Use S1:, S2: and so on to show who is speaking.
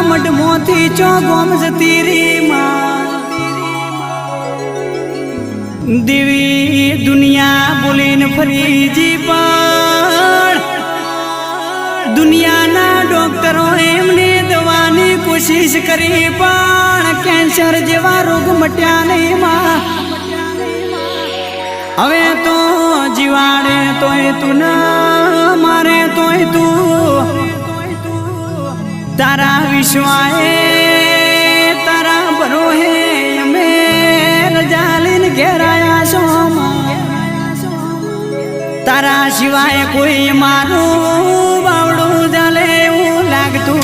S1: મઢમોથી ચો ગોમ જતી રી માં દેવી દુનિયા બોલીને ફરીજી પણ દુનિયાના ડોક્ટરો એમને દવાની કોશિશ કરી પણ કેન્સર જેવા રોગ મટ્યા નહીં માં હવે તો જીવાડે તોય તું ના મારે તોય તું તારા વિશ્વાએ તારા ભરોહે અમે રજા લઈને ઘેરાયા છો તારા સિવાય કોઈ મારું બાવડું ચાલે એવું લાગતું